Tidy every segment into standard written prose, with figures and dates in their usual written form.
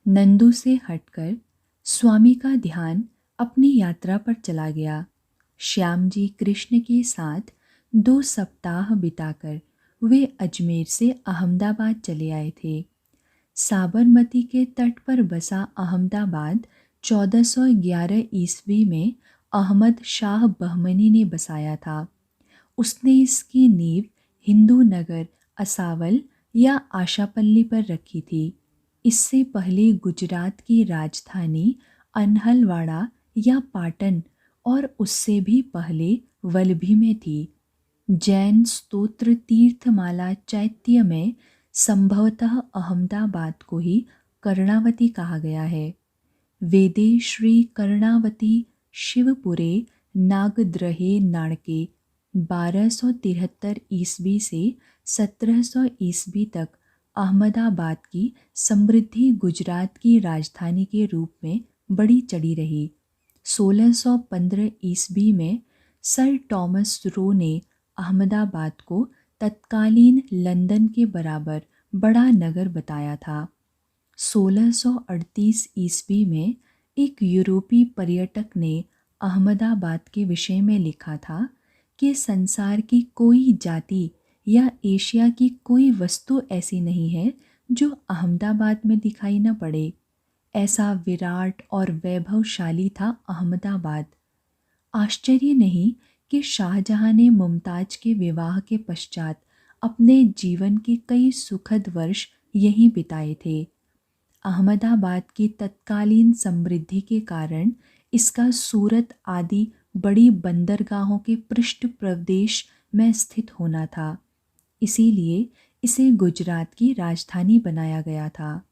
नंदू से हटकर स्वामी का ध्यान अपनी यात्रा पर चला गया। श्याम जी कृष्ण के साथ 2 सप्ताह बिताकर वे अजमेर से अहमदाबाद चले आए थे। साबरमती के तट पर बसा अहमदाबाद 1411 ईस्वी में अहमद शाह बहमनी ने बसाया था। उसने इसकी नींव हिंदू नगर असावल या आशापल्ली पर रखी थी। इससे पहले गुजरात की राजधानी अनहलवाड़ा या पाटन और उससे भी पहले वल्लभी में थी। जैन स्तोत्र तीर्थमाला चैत्य में संभवतः अहमदाबाद को ही कर्णावती कहा गया है। वेदे श्री कर्णावती शिवपुरे नागद्रहे नाणके 1273 ईस्वी से 1700 ईस्वी तक अहमदाबाद की समृद्धि गुजरात की राजधानी के रूप में बड़ी चढ़ी रही। 1615 ईस्वी में सर टॉमस रो ने अहमदाबाद को तत्कालीन लंदन के बराबर बड़ा नगर बताया था। 1638 ईस्वी में एक यूरोपीय पर्यटक ने अहमदाबाद के विषय में लिखा था कि संसार की कोई जाति या एशिया की कोई वस्तु ऐसी नहीं है जो अहमदाबाद में दिखाई न पड़े। ऐसा विराट और वैभवशाली था अहमदाबाद। आश्चर्य नहीं कि शाहजहां ने मुमताज के विवाह के पश्चात अपने जीवन के कई सुखद वर्ष यहीं बिताए थे। अहमदाबाद की तत्कालीन समृद्धि के कारण इसका सूरत आदि बड़ी बंदरगाहों के पृष्ठ प्रदेश में स्थित होना था। इसीलिए इसे गुजरात की राजधानी बनाया गया था।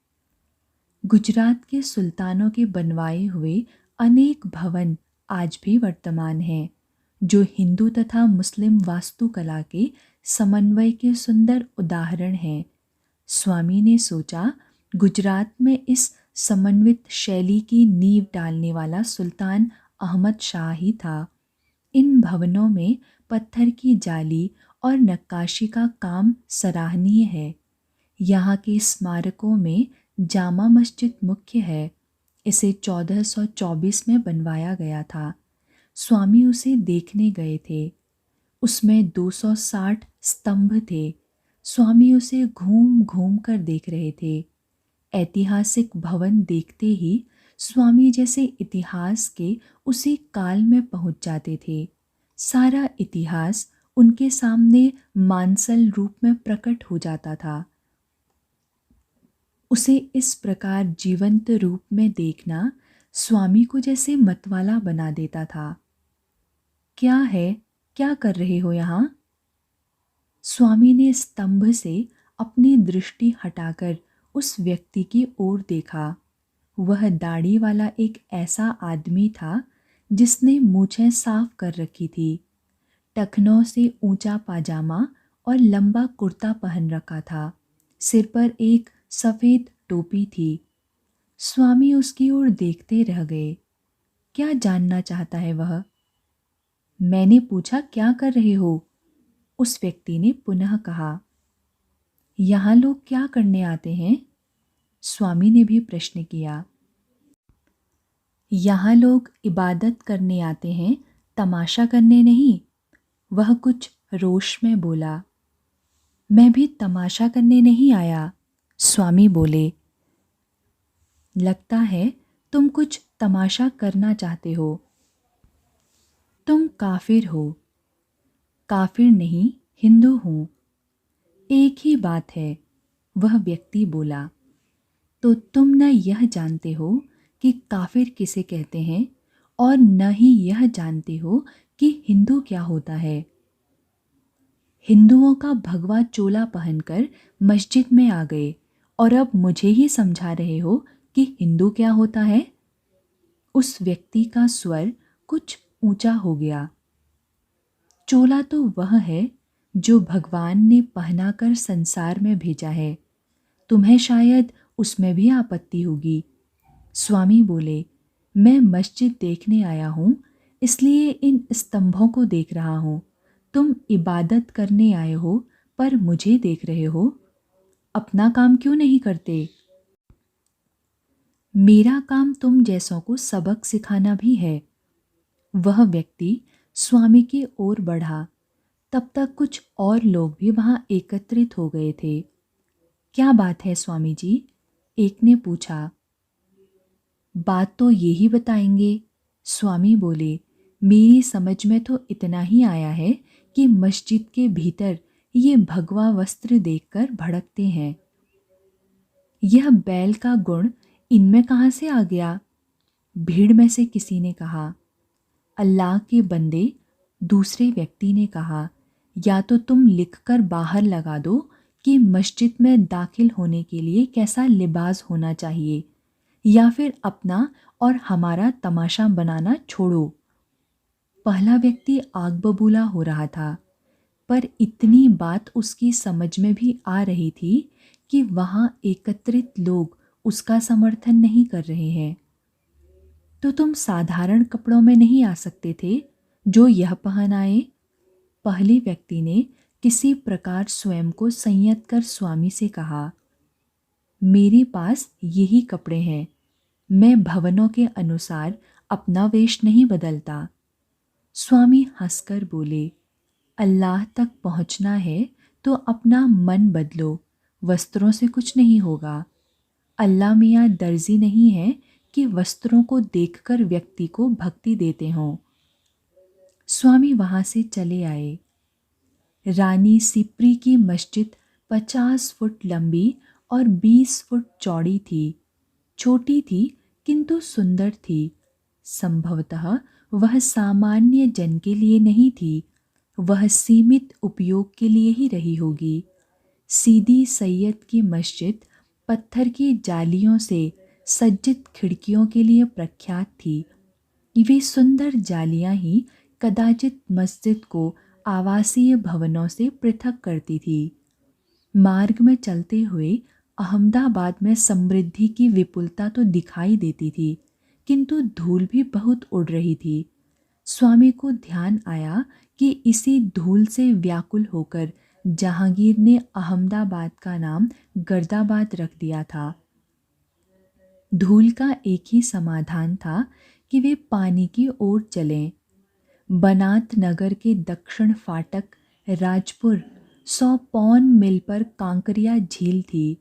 गुजरात के सुल्तानों के बनवाए हुए अनेक भवन आज भी वर्तमान हैं, जो हिंदू तथा मुस्लिम वास्तुकला के समन्वय के सुंदर उदाहरण हैं। स्वामी ने सोचा, गुजरात में इस समन्वित शैली की नींव डालने वाला सुल्तान अहमद शाह ही था। इन भवनों में पत्थर की जाली और नक्काशी का काम सराहनीय है। यहाँ के स्मारकों में जामा मस्जिद मुख्य है। इसे 1424 में बनवाया गया था। स्वामी उसे देखने गए थे। उसमें 260 स्तंभ थे। स्वामी उसे घूम घूम कर देख रहे थे। ऐतिहासिक भवन देखते ही स्वामी जैसे इतिहास के उसी काल में पहुंच जाते थे। सारा इतिहास उनके सामने मानसल रूप में प्रकट हो जाता था। उसे इस प्रकार जीवंत रूप में देखना स्वामी को जैसे मतवाला बना देता था। क्या है, क्या कर रहे हो यहाँ? स्वामी ने स्तंभ से अपनी दृष्टि हटाकर उस व्यक्ति की ओर देखा। वह दाढ़ी वाला एक ऐसा आदमी था जिसने मूछें साफ कर रखी थी, टखनों से ऊंचा पाजामा और लंबा कुर्ता पहन रखा था। सिर पर एक सफ़ेद टोपी थी। स्वामी उसकी ओर देखते रह गए। क्या जानना चाहता है वह? मैंने पूछा, क्या कर रहे हो? उस व्यक्ति ने पुनः कहा। यहाँ लोग क्या करने आते हैं? स्वामी ने भी प्रश्न किया। यहाँ लोग इबादत करने आते हैं, तमाशा करने नहीं। वह कुछ रोष में बोला। मैं भी तमाशा करने नहीं आया, स्वामी बोले। लगता है तुम कुछ तमाशा करना चाहते हो। तुम काफिर हो। काफिर नहीं, हिंदू हूँ। एक ही बात है, वह व्यक्ति बोला। तो तुम न यह जानते हो कि काफिर किसे कहते हैं और न ही यह जानते हो कि हिंदू क्या होता है। हिंदुओं का भगवा चोला पहनकर मस्जिद में आ गए और अब मुझे ही समझा रहे हो कि हिंदू क्या होता है। उस व्यक्ति का स्वर कुछ ऊंचा हो गया। चोला तो वह है जो भगवान ने पहनाकर संसार में भेजा है। तुम्हें शायद उसमें भी आपत्ति होगी। स्वामी बोले, मैं मस्जिद देखने आया हूँ, इसलिए इन स्तंभों को देख रहा हूँ। तुम इबादत करने आए हो पर मुझे देख रहे हो। अपना काम क्यों नहीं करते? मेरा काम तुम जैसों को सबक सिखाना भी है। वह व्यक्ति स्वामी की ओर बढ़ा। तब तक कुछ और लोग भी वहां एकत्रित हो गए थे। क्या बात है स्वामी जी? एक ने पूछा। बात तो यही बताएंगे, स्वामी बोले। मेरी समझ में तो इतना ही आया है कि मस्जिद के भीतर ये भगवा वस्त्र देखकर भड़कते हैं। यह बैल का गुण इनमें कहाँ से आ गया? भीड़ में से किसी ने कहा। अल्लाह के बंदे, दूसरे व्यक्ति ने कहा, या तो तुम लिखकर बाहर लगा दो कि मस्जिद में दाखिल होने के लिए कैसा लिबास होना चाहिए, या फिर अपना और हमारा तमाशा बनाना छोड़ो। पहला व्यक्ति आग बबूला हो रहा था, पर इतनी बात उसकी समझ में भी आ रही थी कि वहां एकत्रित लोग उसका समर्थन नहीं कर रहे हैं। तो तुम साधारण कपड़ों में नहीं आ सकते थे जो यह पहन आए? पहले व्यक्ति ने किसी प्रकार स्वयं को संयत कर स्वामी से कहा। मेरे पास यही कपड़े हैं। मैं भवनों के अनुसार अपना वेश नहीं बदलता। स्वामी हंसकर बोले, अल्लाह तक पहुंचना है तो अपना मन बदलो, वस्त्रों से कुछ नहीं होगा। अल्लाह मियाँ दर्जी नहीं है कि वस्त्रों को देखकर व्यक्ति को भक्ति देते हों। स्वामी वहां से चले आए। रानी सिप्री की मस्जिद 50 फुट लंबी और 20 फुट चौड़ी थी। छोटी थी किंतु सुंदर थी। संभवतः वह सामान्य जन के लिए नहीं थी, वह सीमित उपयोग के लिए ही रही होगी। सीदी सैयद की मस्जिद पत्थर की जालियों से सज्जित खिड़कियों के लिए प्रख्यात थी। वे सुंदर जालियां ही कदाचित मस्जिद को आवासीय भवनों से पृथक करती थी। मार्ग में चलते हुए अहमदाबाद में समृद्धि की विपुलता तो दिखाई देती थी, किंतु धूल भी बहुत उड़ रही थी। स्वामी को ध्यान आया कि इसी धूल से व्याकुल होकर जहांगीर ने अहमदाबाद का नाम गर्दाबाद रख दिया था। धूल का एक ही समाधान था कि वे पानी की ओर चलें। बनात नगर के दक्षिण फाटक राजपुर 100 पौन मील पर कांकरिया झील थी,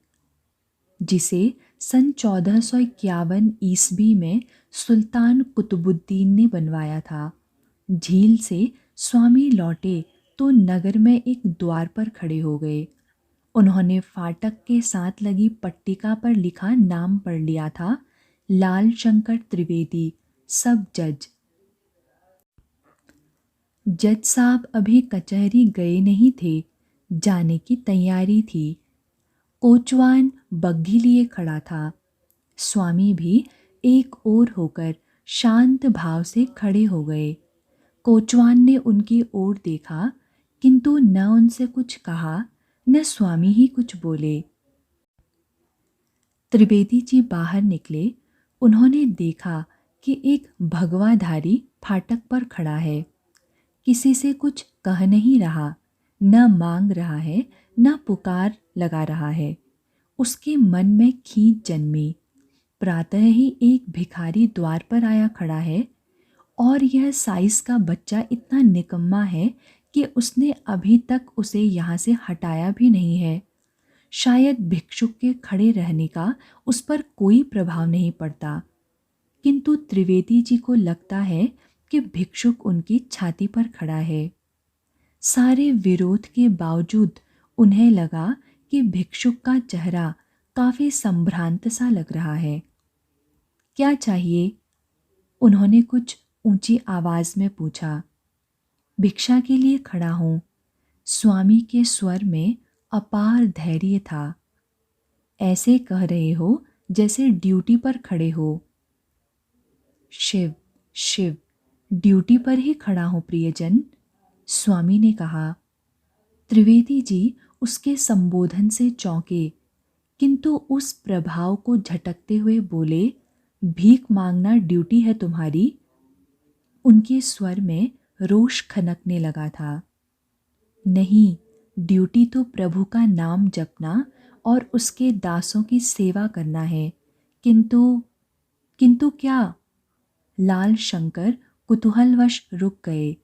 जिसे सन 1451 ईस्वी में सुल्तान कुतुबुद्दीन ने बनवाया था। झील से स्वामी लौटे तो नगर में एक द्वार पर खड़े हो गए। उन्होंने फाटक के साथ लगी पट्टिका पर लिखा नाम पढ़ लिया था, लाल शंकर त्रिवेदी, सब जज। जज साहब अभी कचहरी गए नहीं थे, जाने की तैयारी थी। कोचवान बग्घी लिए खड़ा था। स्वामी भी एक ओर होकर शांत भाव से खड़े हो गए। कोचवान ने उनकी ओर देखा, किंतु न उनसे कुछ कहा, न स्वामी ही कुछ बोले। त्रिवेदी जी बाहर निकले। उन्होंने देखा कि एक भगवाधारी फाटक पर खड़ा है। किसी से कुछ कह नहीं रहा, न मांग रहा है, न पुकार लगा रहा है। उसके मन में खींच जन्मी। प्रातः ही एक भिखारी द्वार पर आया खड़ा है, और यह साइस का बच्चा इतना निकम्मा है कि उसने अभी तक उसे यहाँ से हटाया भी नहीं है। शायद भिक्षुक के खड़े रहने का उस पर कोई प्रभाव नहीं पड़ता, किंतु त्रिवेदी जी को लगता है कि भिक्षुक उनकी छाती पर खड़ा है। सारे विरोध के बावजूद उन्हें लगा कि भिक्षुक का चेहरा काफी संभ्रांत सा लग रहा है। क्या चाहिए? उन्होंने कुछ ऊंची आवाज में पूछा। भिक्षा के लिए खड़ा हूं। स्वामी के स्वर में अपार धैर्य था। ऐसे कह रहे हो जैसे ड्यूटी पर खड़े हो। शिव शिव, ड्यूटी पर ही खड़ा हूं प्रियजन, स्वामी ने कहा। त्रिवेदी जी उसके संबोधन से चौंके, किंतु उस प्रभाव को झटकते हुए बोले, भीख मांगना ड्यूटी है तुम्हारी? उनके स्वर में रोष खनकने लगा था। नहीं, ड्यूटी तो प्रभु का नाम जपना और उसके दासों की सेवा करना है, किंतु किंतु क्या? लाल शंकर कुतूहलवश रुक गए।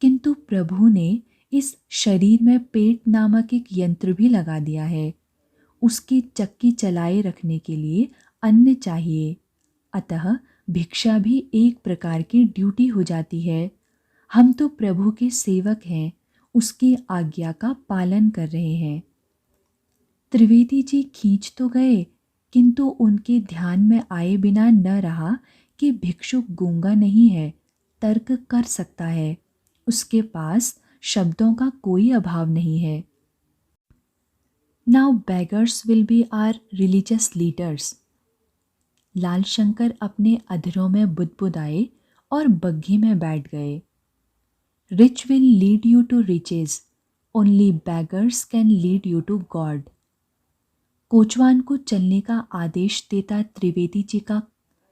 किंतु प्रभु ने इस शरीर में पेट नामक एक यंत्र भी लगा दिया है। उसकी चक्की चलाए रखने के लिए अन्न चाहिए, अतः भिक्षा भी एक प्रकार की ड्यूटी हो जाती है। हम तो प्रभु के सेवक हैं, उसकी आज्ञा का पालन कर रहे हैं। त्रिवेदी जी खींच तो गए, किंतु उनके ध्यान में आए बिना न रहा कि भिक्षुक गूंगा नहीं है, तर्क कर सकता है। उसके पास शब्दों का कोई अभाव नहीं है। Now beggars will be our religious leaders. Lal Shankar अपने अधरों में बुदबुदाए और बग्घी में बैठ गए। Rich will lead you to riches, only beggars can lead you to God. कोचवान को चलने का आदेश देता त्रिवेदी जी का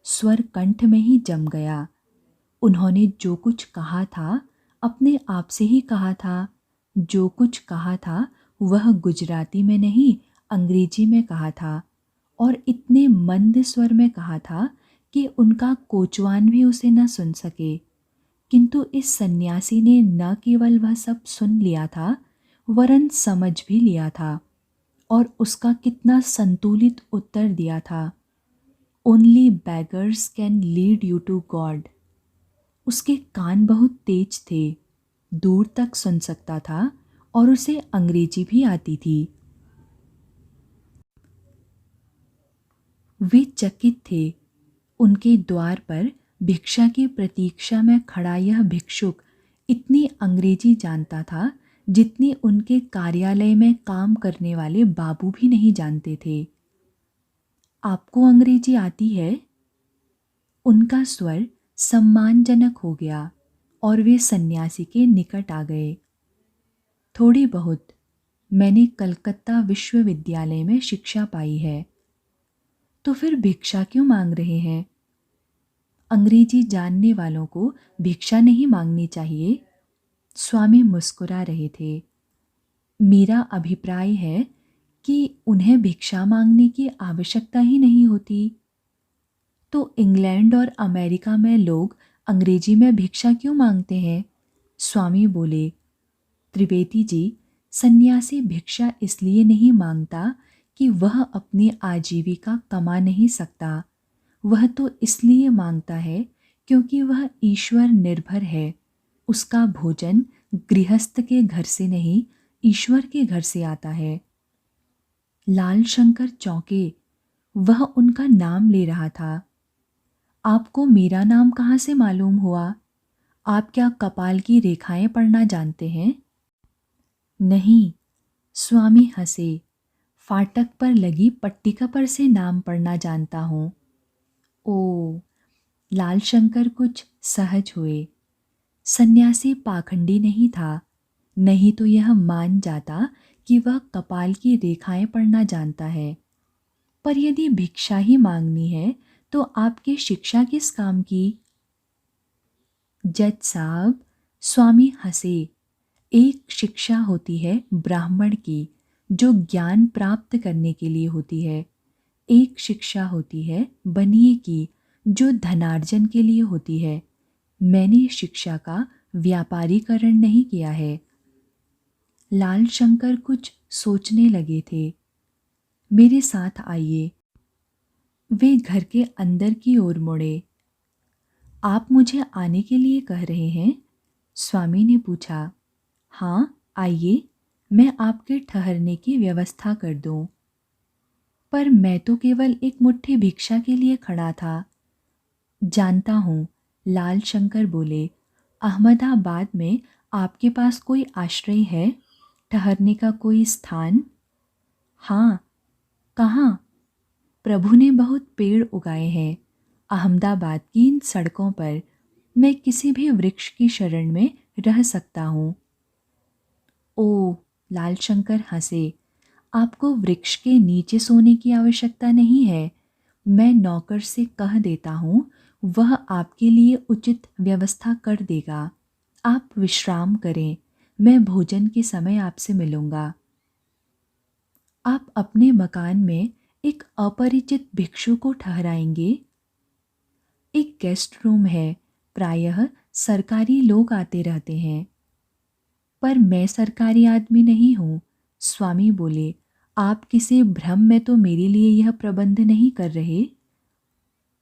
स्वर कंठ में ही जम गया। उन्होंने जो कुछ कहा था अपने आप से ही कहा था। जो कुछ कहा था वह गुजराती में नहीं, अंग्रेजी में कहा था, और इतने मंद स्वर में कहा था कि उनका कोचवान भी उसे न सुन सके। किंतु इस सन्यासी ने न केवल वह सब सुन लिया था, वरन समझ भी लिया था, और उसका कितना संतुलित उत्तर दिया था। Only beggars can lead you to God. उसके कान बहुत तेज थे, दूर तक सुन सकता था, और उसे अंग्रेजी भी आती थी। वे चकित थे। उनके द्वार पर भिक्षा की प्रतीक्षा में खड़ा यह भिक्षुक इतनी अंग्रेजी जानता था जितनी उनके कार्यालय में काम करने वाले बाबू भी नहीं जानते थे। आपको अंग्रेजी आती है? उनका स्वर सम्मानजनक हो गया और वे सन्यासी के निकट आ गए। थोड़ी बहुत। मैंने कलकत्ता विश्वविद्यालय में शिक्षा पाई है। तो फिर भिक्षा क्यों मांग रहे हैं? अंग्रेजी जानने वालों को भिक्षा नहीं मांगनी चाहिए। स्वामी मुस्कुरा रहे थे। मेरा अभिप्राय है कि उन्हें भिक्षा मांगने की आवश्यकता ही नहीं होती। तो इंग्लैंड और अमेरिका में लोग अंग्रेजी में भिक्षा क्यों मांगते हैं? स्वामी बोले, त्रिवेदी जी, सन्यासी भिक्षा इसलिए नहीं मांगता कि वह अपनी आजीविका कमा नहीं सकता। वह तो इसलिए मांगता है क्योंकि वह ईश्वर निर्भर है। उसका भोजन गृहस्थ के घर से नहीं, ईश्वर के घर से आता है। लाल शंकर चौंके। वह उनका नाम ले रहा था। आपको मेरा नाम कहाँ से मालूम हुआ? आप क्या कपाल की रेखाएं पढ़ना जानते हैं? नहीं। स्वामी हंसे। फाटक पर लगी पट्टिका पर से नाम पढ़ना जानता हूँ। ओ। लाल शंकर कुछ सहज हुए। सन्यासी पाखंडी नहीं था, नहीं तो यह मान जाता कि वह कपाल की रेखाएं पढ़ना जानता है। पर यदि भिक्षा ही मांगनी है तो आपकी शिक्षा किस काम की? जज साहब, स्वामी हंसे, एक शिक्षा होती है ब्राह्मण की जो ज्ञान प्राप्त करने के लिए होती है। एक शिक्षा होती है बनिए की जो धनार्जन के लिए होती है। मैंने शिक्षा का व्यापारीकरण नहीं किया है। लाल शंकर कुछ सोचने लगे थे। मेरे साथ आइए। वे घर के अंदर की ओर मुड़े। आप मुझे आने के लिए कह रहे हैं? स्वामी ने पूछा। हाँ, आइए, मैं आपके ठहरने की व्यवस्था कर दूं। पर मैं तो केवल एक मुट्ठी भिक्षा के लिए खड़ा था। जानता हूँ, लाल शंकर बोले। अहमदाबाद में आपके पास कोई आश्रय है? ठहरने का कोई स्थान? हाँ। कहाँ? प्रभु ने बहुत पेड़ उगाए हैं अहमदाबाद की इन सड़कों पर। मैं किसी भी वृक्ष की शरण में रह सकता हूँ। ओ। लाल शंकर हंसे। आपको वृक्ष के नीचे सोने की आवश्यकता नहीं है। मैं नौकर से कह देता हूँ, वह आपके लिए उचित व्यवस्था कर देगा। आप विश्राम करें, मैं भोजन के समय आपसे मिलूंगा। आप अपने मकान में एक अपरिचित भिक्षु को ठहराएंगे? एक गेस्ट रूम है, प्रायः सरकारी लोग आते रहते हैं। पर मैं सरकारी आदमी नहीं हूँ। स्वामी बोले, आप किसी भ्रम में तो मेरे लिए यह प्रबंध नहीं कर रहे?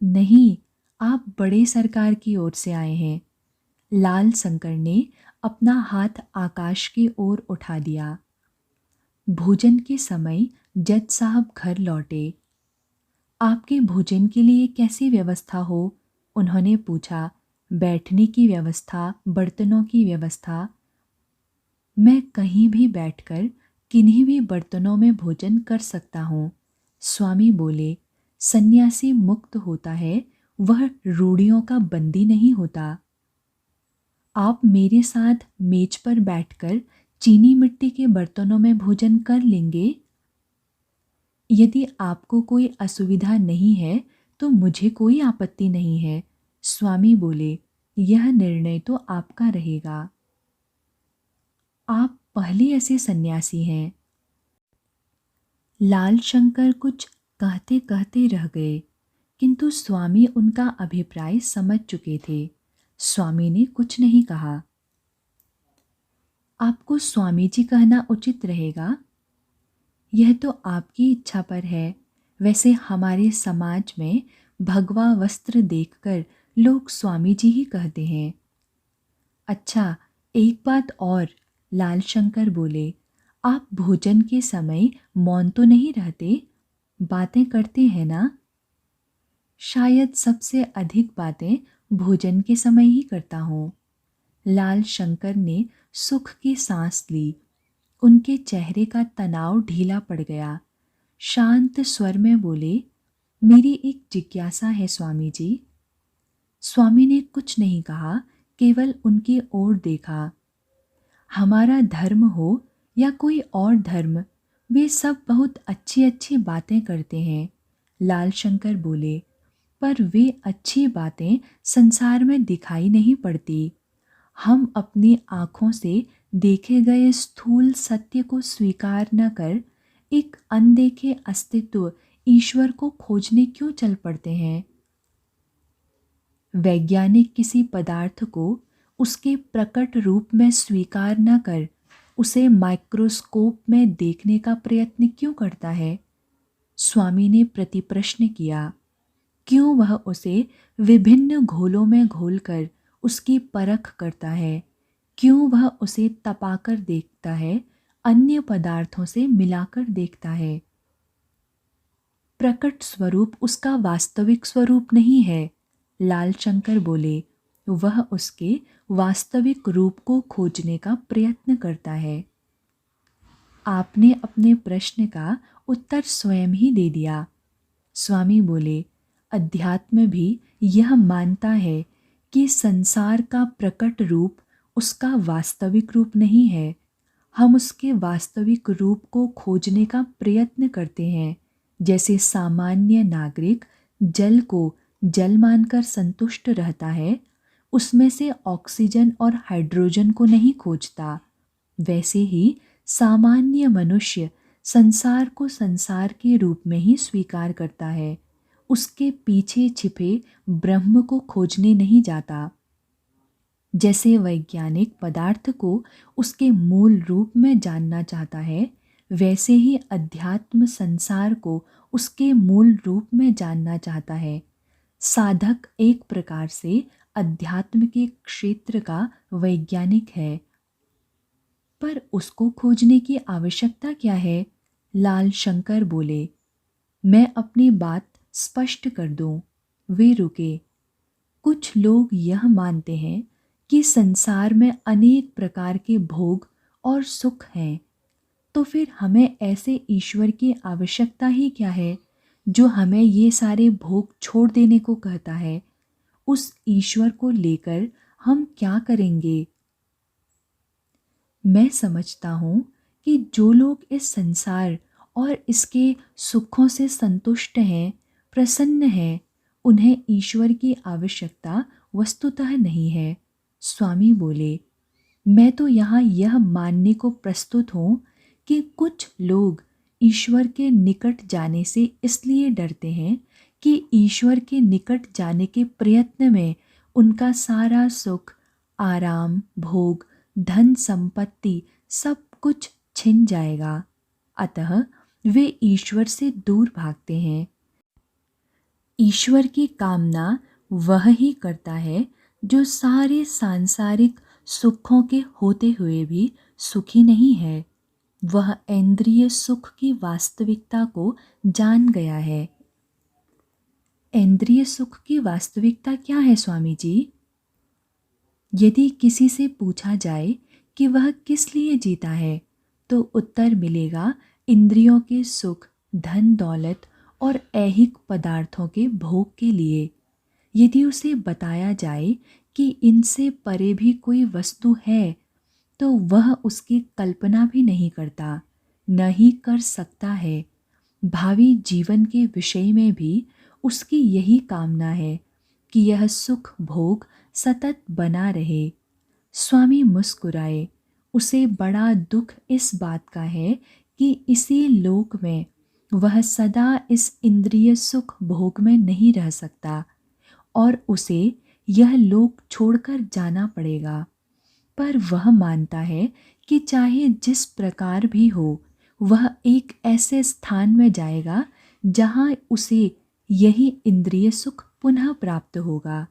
नहीं, आप बड़े सरकार की ओर से आए हैं। लाल शंकर ने अपना हाथ आकाश की ओर उठा दिया। भोजन के समय जज साहब घर लौटे। आपके भोजन के लिए कैसी व्यवस्था हो? उन्होंने पूछा। बैठने की व्यवस्था, बर्तनों की व्यवस्था। मैं कहीं भी बैठकर किन्हीं भी बर्तनों में भोजन कर सकता हूँ। स्वामी बोले, सन्यासी मुक्त होता है, वह रूढ़ियों का बंदी नहीं होता। आप मेरे साथ मेज पर बैठकर चीनी मिट्टी के बर्तनों में भोजन कर लेंगे? यदि आपको कोई असुविधा नहीं है तो मुझे कोई आपत्ति नहीं है। स्वामी बोले, यह निर्णय तो आपका रहेगा। आप पहले ऐसे सन्यासी हैं। लाल शंकर कुछ कहते कहते रह गए, किंतु स्वामी उनका अभिप्राय समझ चुके थे। स्वामी ने कुछ नहीं कहा। आपको स्वामी जी कहना उचित रहेगा। यह तो आपकी इच्छा पर है। वैसे हमारे समाज में भगवा वस्त्र देखकर लोग स्वामी जी ही कहते हैं। अच्छा, एक बात और, लाल शंकर बोले, आप भोजन के समय मौन तो नहीं रहते, बातें करते हैं ना? शायद सबसे अधिक बातें भोजन के समय ही करता हूँ। लाल शंकर ने सुख की सांस ली। उनके चेहरे का तनाव ढीला पड़ गया। शांत स्वर में बोले, मेरी एक जिज्ञासा है स्वामी जी। स्वामी ने कुछ नहीं कहा, केवल उनकी ओर देखा। हमारा धर्म हो या कोई और धर्म, वे सब बहुत अच्छी अच्छी बातें करते हैं। लाल शंकर बोले, पर वे अच्छी बातें संसार में दिखाई नहीं पड़ती। हम अपनी आँखों से देखे गए स्थूल सत्य को स्वीकार न कर एक अनदेखे अस्तित्व ईश्वर को खोजने क्यों चल पड़ते हैं? वैज्ञानिक किसी पदार्थ को उसके प्रकट रूप में स्वीकार न कर उसे माइक्रोस्कोप में देखने का प्रयत्न क्यों करता है? स्वामी ने प्रतिप्रश्न किया। क्यों वह उसे विभिन्न घोलों में घोलकर उसकी परख करता है? क्यों वह उसे तपाकर देखता है, अन्य पदार्थों से मिलाकर देखता है? प्रकट स्वरूप उसका वास्तविक स्वरूप नहीं है। लाल शंकर बोले, वह उसके वास्तविक रूप को खोजने का प्रयत्न करता है। आपने अपने प्रश्न का उत्तर स्वयं ही दे दिया। स्वामी बोले, अध्यात्म भी यह मानता है कि संसार का प्रकट रूप उसका वास्तविक रूप नहीं है। हम उसके वास्तविक रूप को खोजने का प्रयत्न करते हैं। जैसे सामान्य नागरिक जल को जल मानकर संतुष्ट रहता है, उसमें से ऑक्सीजन और हाइड्रोजन को नहीं खोजता, वैसे ही सामान्य मनुष्य संसार को संसार के रूप में ही स्वीकार करता है, उसके पीछे छिपे ब्रह्म को खोजने नहीं जाता। जैसे वैज्ञानिक पदार्थ को उसके मूल रूप में जानना चाहता है, वैसे ही अध्यात्म संसार को उसके मूल रूप में जानना चाहता है। साधक एक प्रकार से अध्यात्म के क्षेत्र का वैज्ञानिक है। पर उसको खोजने की आवश्यकता क्या है? लाल शंकर बोले, मैं अपनी बात स्पष्ट कर दूं। वे रुके। कुछ लोग यह मानते हैं कि संसार में अनेक प्रकार के भोग और सुख हैं, तो फिर हमें ऐसे ईश्वर की आवश्यकता ही क्या है जो हमें ये सारे भोग छोड़ देने को कहता है? उस ईश्वर को लेकर हम क्या करेंगे? मैं समझता हूँ कि जो लोग इस संसार और इसके सुखों से संतुष्ट हैं, प्रसन्न हैं, उन्हें ईश्वर की आवश्यकता वस्तुतः नहीं है। स्वामी बोले, मैं तो यहाँ यह मानने को प्रस्तुत हूँ कि कुछ लोग ईश्वर के निकट जाने से इसलिए डरते हैं कि ईश्वर के निकट जाने के प्रयत्न में उनका सारा सुख, आराम, भोग, धन संपत्ति सब कुछ छिन जाएगा। अतः वे ईश्वर से दूर भागते हैं। ईश्वर की कामना वह ही करता है जो सारे सांसारिक सुखों के होते हुए भी सुखी नहीं है। वह इंद्रिय सुख की वास्तविकता को जान गया है। इंद्रिय सुख की वास्तविकता क्या है स्वामी जी? यदि किसी से पूछा जाए कि वह किस लिए जीता है, तो उत्तर मिलेगा इंद्रियों के सुख, धन दौलत और ऐहिक पदार्थों के भोग के लिए। यदि उसे बताया जाए कि इनसे परे भी कोई वस्तु है, तो वह उसकी कल्पना भी नहीं करता, न ही कर सकता है। भावी जीवन के विषय में भी उसकी यही कामना है कि यह सुख भोग सतत बना रहे। स्वामी मुस्कुराए। उसे बड़ा दुख इस बात का है कि इसी लोक में वह सदा इस इंद्रिय सुख भोग में नहीं रह सकता और उसे यह लोक छोड़कर जाना पड़ेगा। पर वह मानता है कि चाहे जिस प्रकार भी हो, वह एक ऐसे स्थान में जाएगा जहाँ उसे यही इंद्रिय सुख पुनः प्राप्त होगा।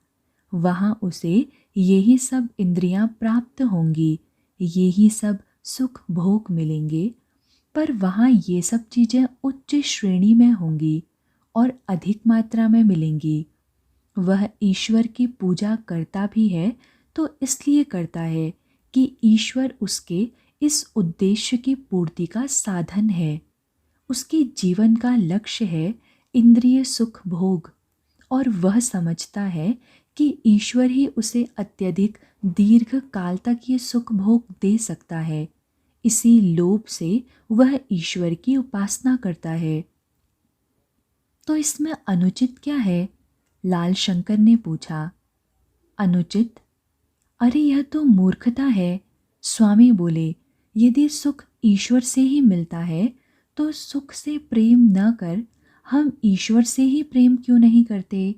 वहाँ उसे यही सब इंद्रियां प्राप्त होंगी, यही सब सुख भोग मिलेंगे। पर वहाँ ये सब चीज़ें उच्च श्रेणी में होंगी और अधिक मात्रा में मिलेंगी। वह ईश्वर की पूजा करता भी है तो इसलिए करता है कि ईश्वर उसके इस उद्देश्य की पूर्ति का साधन है। उसके जीवन का लक्ष्य है इंद्रिय सुख भोग, और वह समझता है कि ईश्वर ही उसे अत्यधिक दीर्घ काल तक ये सुख भोग दे सकता है। इसी लोभ से वह ईश्वर की उपासना करता है। तो इसमें अनुचित क्या है? लाल शंकर ने पूछा। अनुचित? अरे यह तो मूर्खता है। स्वामी बोले, यदि सुख ईश्वर से ही मिलता है तो सुख से प्रेम न कर हम ईश्वर से ही प्रेम क्यों नहीं करते?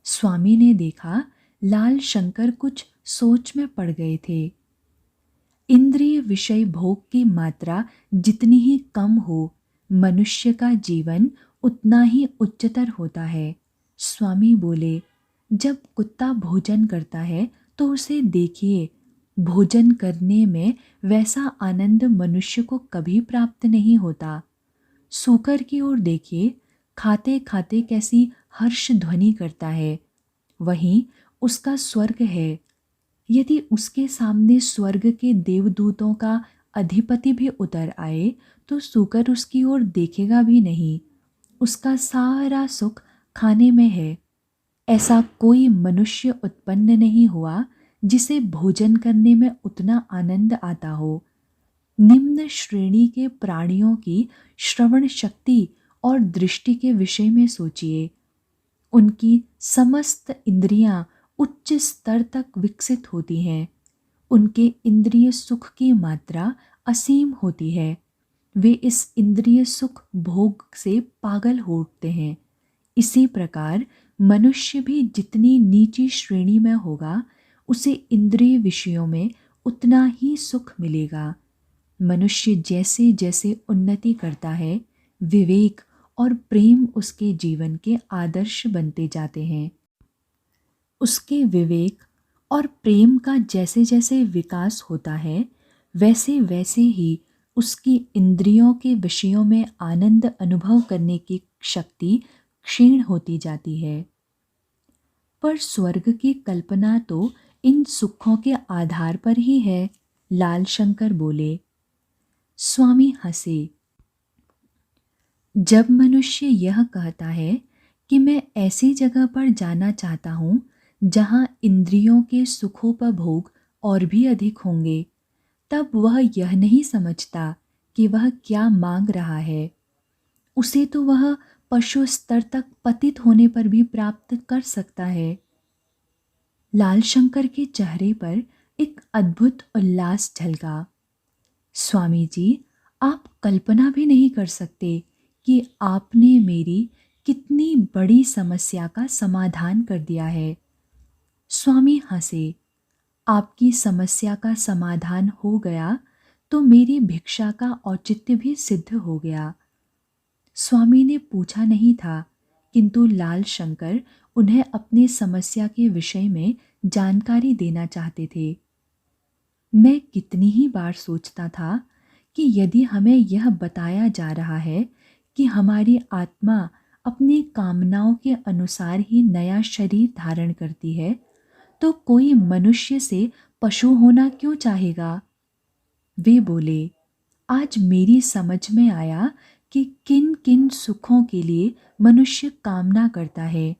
स्वामी ने देखा लाल शंकर कुछ सोच में पड़ गए थे। इंद्रिय विषय भोग की मात्रा जितनी ही कम हो, मनुष्य का जीवन उतना ही उच्चतर होता है। स्वामी बोले, जब कुत्ता भोजन करता है तो उसे देखिए, भोजन करने में वैसा आनंद मनुष्य को कभी प्राप्त नहीं होता। सूकर की ओर देखिए, खाते खाते कैसी हर्ष ध्वनि करता है। वहीं उसका स्वर्ग है। यदि उसके सामने स्वर्ग के देवदूतों का अधिपति भी उतर आए तो सूकर उसकी ओर देखेगा भी नहीं। उसका सारा सुख खाने में है। ऐसा कोई मनुष्य उत्पन्न नहीं हुआ जिसे भोजन करने में उतना आनंद आता हो। निम्न श्रेणी के प्राणियों की श्रवण शक्ति और दृष्टि के विषय में सोचिए। उनकी समस्त इंद्रियां उच्च स्तर तक विकसित होती हैं। उनके इंद्रिय सुख की मात्रा असीम होती है। वे इस इंद्रिय सुख भोग से पागल हो उठते हैं। इसी प्रकार मनुष्य भी जितनी नीची श्रेणी में होगा, उसे इंद्रिय विषयों में उतना ही सुख मिलेगा। मनुष्य जैसे जैसे उन्नति करता है, विवेक और प्रेम उसके जीवन के आदर्श बनते जाते हैं। उसके विवेक और प्रेम का जैसे जैसे विकास होता है, वैसे वैसे ही उसकी इंद्रियों के विषयों में आनंद अनुभव करने की शक्ति क्षीण होती जाती है। पर स्वर्ग की कल्पना तो इन सुखों के आधार पर ही है, लाल शंकर बोले। स्वामी हंसे। जब मनुष्य यह कहता है कि मैं ऐसी जगह पर जाना चाहता हूँ जहाँ इंद्रियों के सुखोपभोग और भी अधिक होंगे, तब वह यह नहीं समझता कि वह क्या मांग रहा है। उसे तो वह पशु स्तर तक पतित होने पर भी प्राप्त कर सकता है। लाल शंकर के चेहरे पर एक अद्भुत उल्लास झलका। स्वामी जी, आप कल्पना भी नहीं कर सकते कि आपने मेरी कितनी बड़ी समस्या का समाधान कर दिया है। स्वामी हंसे। आपकी समस्या का समाधान हो गया तो मेरी भिक्षा का औचित्य भी सिद्ध हो गया। स्वामी ने पूछा नहीं था, किंतु लाल शंकर उन्हें अपनी समस्या के विषय में जानकारी देना चाहते थे। मैं कितनी ही बार सोचता था कि यदि हमें यह बताया जा रहा है कि हमारी आत्मा अपनी कामनाओं के अनुसार ही नया शरीर धारण करती है, तो कोई मनुष्य से पशु होना क्यों चाहेगा। वे बोले, आज मेरी समझ में आया कि किन किन सुखों के लिए मनुष्य कामना करता है।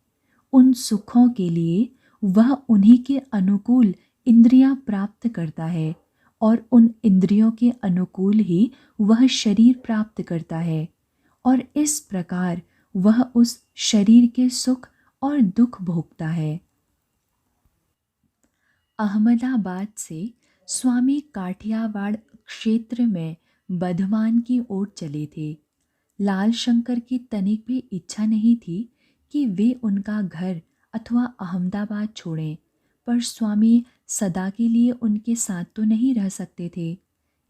उन सुखों के लिए वह उन्हीं के अनुकूल इंद्रियां प्राप्त करता है और उन इंद्रियों के अनुकूल ही वह शरीर प्राप्त करता है और इस प्रकार वह उस शरीर के सुख और दुख भोगता है। अहमदाबाद से स्वामी काठियावाड़ क्षेत्र में बधवान की ओर चले थे। लाल शंकर की तनिक भी इच्छा नहीं थी कि वे उनका घर अथवा अहमदाबाद छोड़ें, पर स्वामी सदा के लिए उनके साथ तो नहीं रह सकते थे।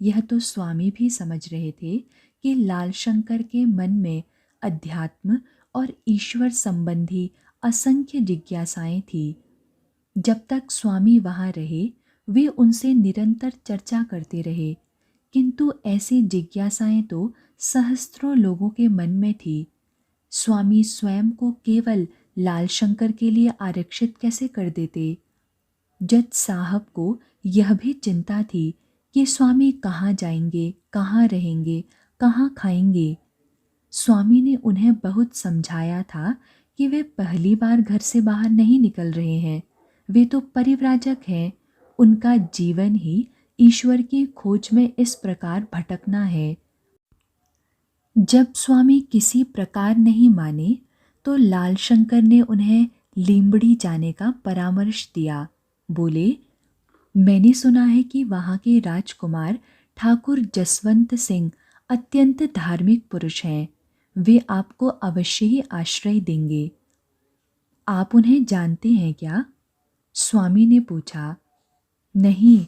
यह तो स्वामी भी समझ रहे थे कि लाल शंकर के मन में अध्यात्म और ईश्वर संबंधी असंख्य जिज्ञासाएं थी। जब तक स्वामी वहाँ रहे वे उनसे निरंतर चर्चा करते रहे, किंतु ऐसी जिज्ञासाएं तो सहस्त्रों लोगों के मन में थी। स्वामी स्वयं को केवल लाल शंकर के लिए आरक्षित कैसे कर देते। जज साहब को यह भी चिंता थी कि स्वामी कहाँ जाएंगे, कहाँ रहेंगे, कहाँ खाएंगे। स्वामी ने उन्हें बहुत समझाया था कि वे पहली बार घर से बाहर नहीं निकल रहे हैं, वे तो परिव्राजक हैं। उनका जीवन ही ईश्वर की खोज में इस प्रकार भटकना है। जब स्वामी किसी प्रकार नहीं माने तो लाल शंकर ने उन्हें लीमड़ी जाने का परामर्श दिया। बोले, मैंने सुना है कि वहाँ के राजकुमार ठाकुर जसवंत सिंह अत्यंत धार्मिक पुरुष हैं। वे आपको अवश्य ही आश्रय देंगे। आप उन्हें जानते हैं क्या? स्वामी ने पूछा। नहीं,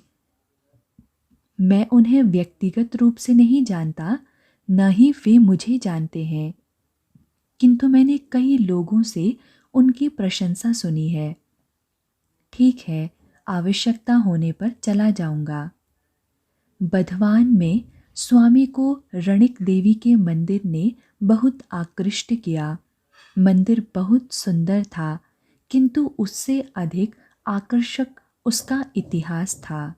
मैं उन्हें व्यक्तिगत रूप से नहीं जानता, न ही वे मुझे जानते हैं, किंतु मैंने कई लोगों से उनकी प्रशंसा सुनी है। ठीक है, आवश्यकता होने पर चला जाऊंगा। बधवान में स्वामी को रणिक देवी के मंदिर ने बहुत आकृष्ट किया। मंदिर बहुत सुंदर था, किंतु उससे अधिक आकर्षक उसका इतिहास था।